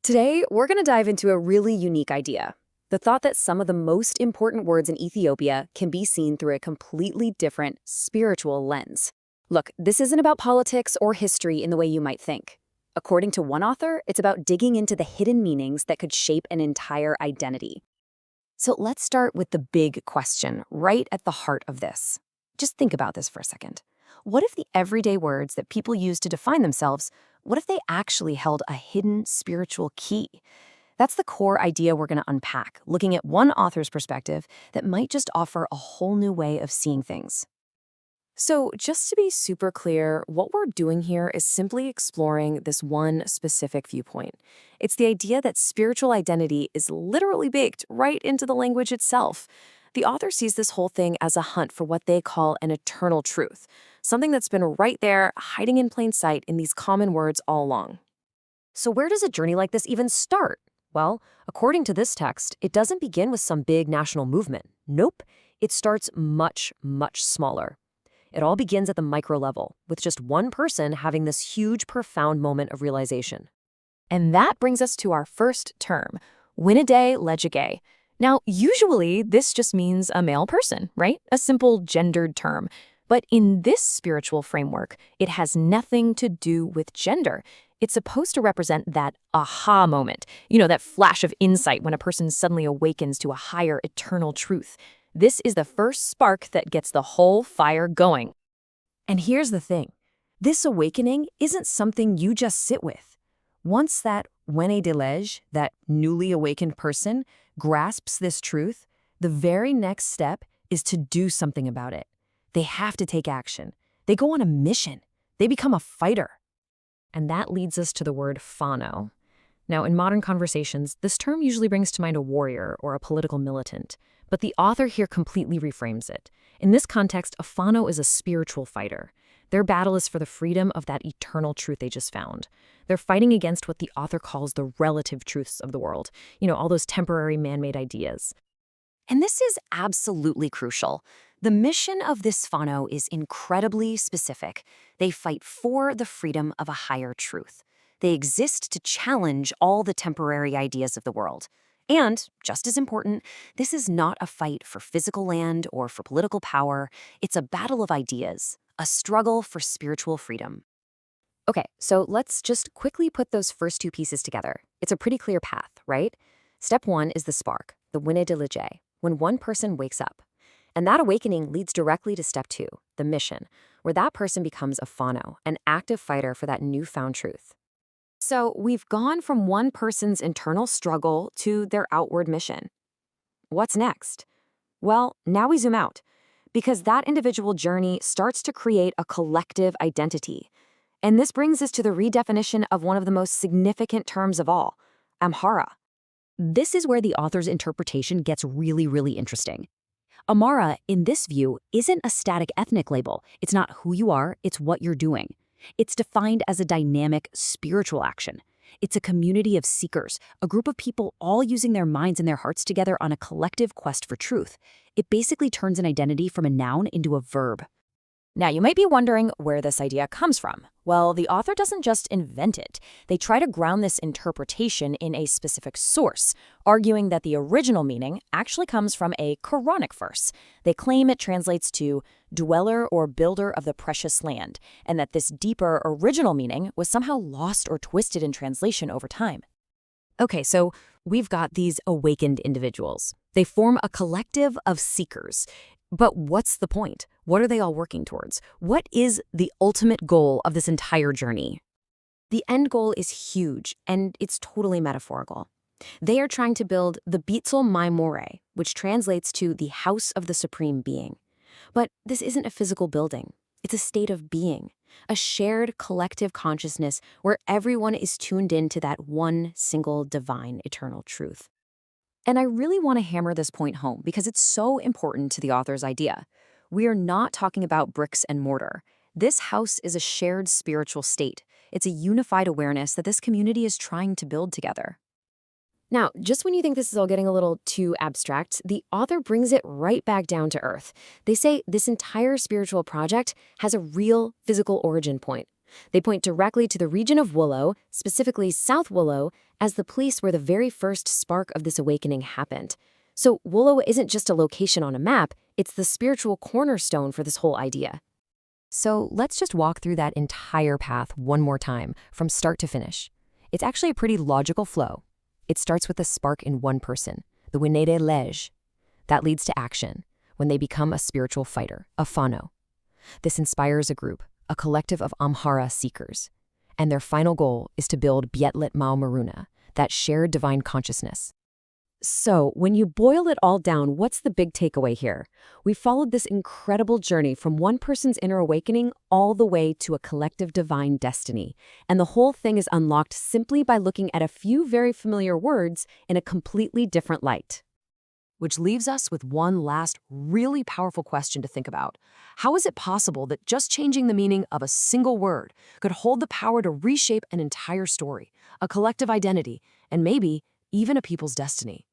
Today, we're going to dive into a really unique idea. The thought that some of the most important words in Ethiopia can be seen through a completely different spiritual lens. Look, this isn't about politics or history in the way you might think. According to one author, it's about digging into the hidden meanings that could shape an entire identity. So let's start with the big question, right at the heart of this. Just think about this for a second. What if the everyday words that people use to define themselves, what if they actually held a hidden spiritual key? That's the core idea we're going to unpack, looking at one author's perspective that might just offer a whole new way of seeing things. So, just to be super clear, what we're doing here is simply exploring this one specific viewpoint. It's the idea that spiritual identity is literally baked right into the language itself. The author sees this whole thing as a hunt for what they call an eternal truth, something that's been right there, hiding in plain sight in these common words all along. So, where does a journey like this even start? Well, according to this text, it doesn't begin with some big national movement. Nope, it starts much, much smaller. It all begins at the micro level, with just one person having this huge, profound moment of realization. And that brings us to our first term, Mieraje-a. Now, usually this just means a male person, right? A simple gendered term. But in this spiritual framework, it has nothing to do with gender. It's supposed to represent that aha moment, that flash of insight when a person suddenly awakens to a higher eternal truth. This is the first spark that gets the whole fire going. And here's the thing. This awakening isn't something you just sit with. Once that Mieraje, that newly awakened person, grasps this truth, the very next step is to do something about it. They have to take action. They go on a mission. They become a fighter. And that leads us to the word whānau. Now, in modern conversations, this term usually brings to mind a warrior or a political militant, but the author here completely reframes it. In this context, a whānau is a spiritual fighter. Their battle is for the freedom of that eternal truth they just found. They're fighting against what the author calls the relative truths of the world, all those temporary man-made ideas. And this is absolutely crucial. The mission of this whānau is incredibly specific. They fight for the freedom of a higher truth. They exist to challenge all the temporary ideas of the world. And, just as important, this is not a fight for physical land or for political power. It's a battle of ideas, a struggle for spiritual freedom. Okay, so let's just quickly put those first two pieces together. It's a pretty clear path, right? Step one is the spark, the Mieraje, when one person wakes up. And that awakening leads directly to step two, the mission, where that person becomes a whānau, an active fighter for that newfound truth. So we've gone from one person's internal struggle to their outward mission. What's next? Well, now we zoom out, because that individual journey starts to create a collective identity. And this brings us to the redefinition of one of the most significant terms of all, Amhara. This is where the author's interpretation gets really, really interesting. Amhara, in this view, isn't a static ethnic label. It's not who you are, it's what you're doing. It's defined as a dynamic spiritual action. It's a community of seekers, a group of people all using their minds and their hearts together on a collective quest for truth. It basically turns an identity from a noun into a verb. Now, you might be wondering where this idea comes from. Well, the author doesn't just invent it. They try to ground this interpretation in a specific source, arguing that the original meaning actually comes from a Quranic verse. They claim it translates to dweller or builder of the precious land, and that this deeper original meaning was somehow lost or twisted in translation over time. Okay, so we've got these awakened individuals. They form a collective of seekers. But what's the point? What are they all working towards? What is the ultimate goal of this entire journey? The end goal is huge, and it's totally metaphorical. They are trying to build the Bitzel Maimore, which translates to the house of the supreme being. But this isn't a physical building. It's a state of being, a shared collective consciousness where everyone is tuned in to that one single divine eternal truth. And I really want to hammer this point home because it's so important to the author's idea. We are not talking about bricks and mortar. This house is a shared spiritual state. It's a unified awareness that this community is trying to build together. Now, just when you think this is all getting a little too abstract, the author brings it right back down to earth. They say this entire spiritual project has a real physical origin point. They point directly to the region of Wollo, specifically South Wollo, as the place where the very first spark of this awakening happened. So Wollo isn't just a location on a map, it's the spiritual cornerstone for this whole idea. So let's just walk through that entire path one more time, from start to finish. It's actually a pretty logical flow. It starts with a spark in one person, the Winnede-lej. That leads to action, when they become a spiritual fighter, a Fano. This inspires a group, a collective of Amhara seekers. And their final goal is to build Bietlet Mau Maruna, that shared divine consciousness. So, when you boil it all down, what's the big takeaway here? We followed this incredible journey from one person's inner awakening all the way to a collective divine destiny. And the whole thing is unlocked simply by looking at a few very familiar words in a completely different light. Which leaves us with one last really powerful question to think about. How is it possible that just changing the meaning of a single word could hold the power to reshape an entire story, a collective identity, and maybe even a people's destiny?